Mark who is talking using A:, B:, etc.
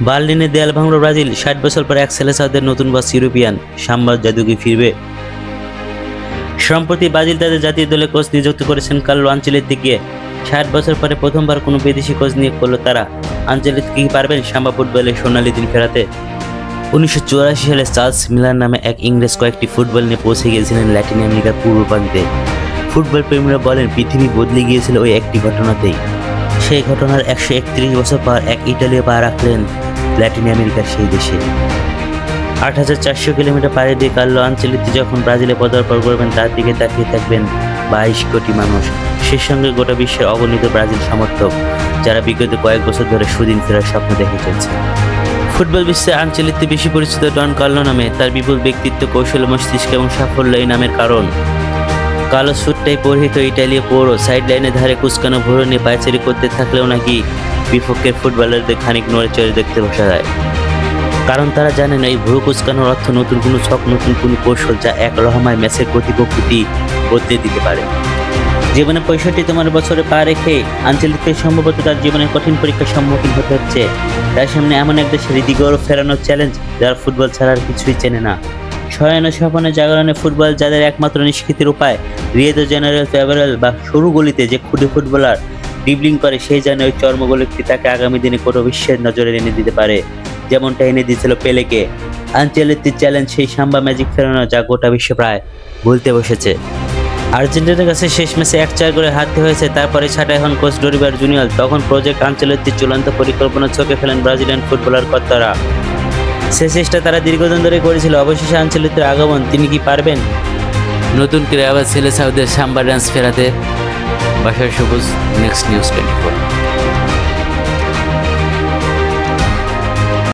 A: বার্লিনে দেয়াল ভাঙল ব্রাজিল, 60 বছর পর এক সেলেসাওদের নতুন বস ইউরোপিয়ান সাম্বার জাদুকে ফিরবে। সম্প্রতি ব্রাজিল তাদের জাতীয় দলে কোচ নিযুক্ত করেছেন কার্লো আনচেলত্তিকে। 60 বছর পরে প্রথমবার কোনো বিদেশি কোচ নিয়োগ করলো তারা। আনচেলত্তি কি পারবেন সাম্বা ফুটবলের সোনালি দিন ফেরাতে? 1984 সালে চার্লস মিলার নামে এক ইংরেজ কয়েকটি ফুটবল নিয়ে পৌঁছে গিয়েছিলেন ল্যাটিন আমেরিকার পূর্ব প্রান্তে। ফুটবল প্রেমীরা বলেন পৃথিবী বদলে গিয়েছিল ওই একটি ঘটনাতেই। সেই ঘটনার 131 বছর পর এক ইটালীয় পা রাখলেন ল্যাটিন আমেরিকার সেই দেশে। 8,400 কিলোমিটার পাড়ি দিয়ে কার্লো আনচেলত্তি যখন ব্রাজিলে পদার্পণ করবেন, তার দিকে তাকিয়ে থাকবেন 22 কোটি মানুষ। সে সঙ্গে গোটা বিশ্বের অগণিত ব্রাজিল সমর্থক, যারা বিগত কয়েক বছর ধরে সুদিন ফেরার স্বপ্ন দেখে চলছে। ফুটবল বিশ্বে আনচেলত্তি বেশি পরিচিত ডন কার্লো নামে। তার বিপুল ব্যক্তিত্ব, কৌশল, মস্তিষ্ক এবং সাফল্য এই নামের কারণ। কালো স্যুটটাই পরিহিত ইটালীয় পৌর সাইড লাইনের ধারে কুচকানো ভুরু নিয়ে পায়চারি করতে থাকলেও নাকি বিপক্ষের ফুটবলারদের খানিক নড়ে চড়ে দেখতে বসা যায়। কারণ তারা জানেন এই ভুরু কুচকানোর অর্থ নতুন কোনো ছক, নতুন কোনো কৌশল, যা এক লহমায় ম্যাচের গতি প্রকৃতি বদলে দিতে পারে। জীবনে 65তম বছরে পা রেখে আনচেলত্তি সম্ভবত তার জীবনের কঠিন পরীক্ষার সম্মুখীন হতে হচ্ছে। তার সামনে এমন এক দেশের রীতিগৌরব ফেরানোর চ্যালেঞ্জ, যারা ফুটবল ছাড়া আর কিছুই চেনে না। শয়ন স্বপ্নে জাগরণে ফুটবল যাদের একমাত্র নিষ্কৃতির উপায়, রিও দে জেনারেল ফেভারেল বা সরু গলিতে যে খুদে ফুটবলার ড্রিবলিং করে, সেই জানে ওই চর্মগোলকটি তাকে আগামী দিনে কোনো বিশ্বের নজরে এনে দিতে পারে, যেমনটা এনে দিয়েছিল পেলেকে। আনচেলত্তির চ্যালেঞ্জ সেই সাম্বা ম্যাজিক ফেরানো, যা গোটা বিশ্ব প্রায় ভুলতে বসেছে। আর্জেন্টিনার কাছে শেষ ম্যাচে 1-4 করে হারতে হয়েছে। তারপরে ছাঁটাই হন কোচ ডরিবার জুনিয়র। তখন প্রজেক্ট আনচেলত্তির চূড়ান্ত পরিকল্পনা চোখে ফেলেন ব্রাজিলিয়ান ফুটবলার কর্তারা। সে চেষ্টা তারা দীর্ঘদিন ধরে করেছিল। অবশেষে আনচেলত্তির আগমন। তিনি কি পারবেন নতুন করে আবার সেলেসাওদের সাম্বা ডান্স ফেরাতে? বাসার সবুজ, নেক্সট নিউজ 24।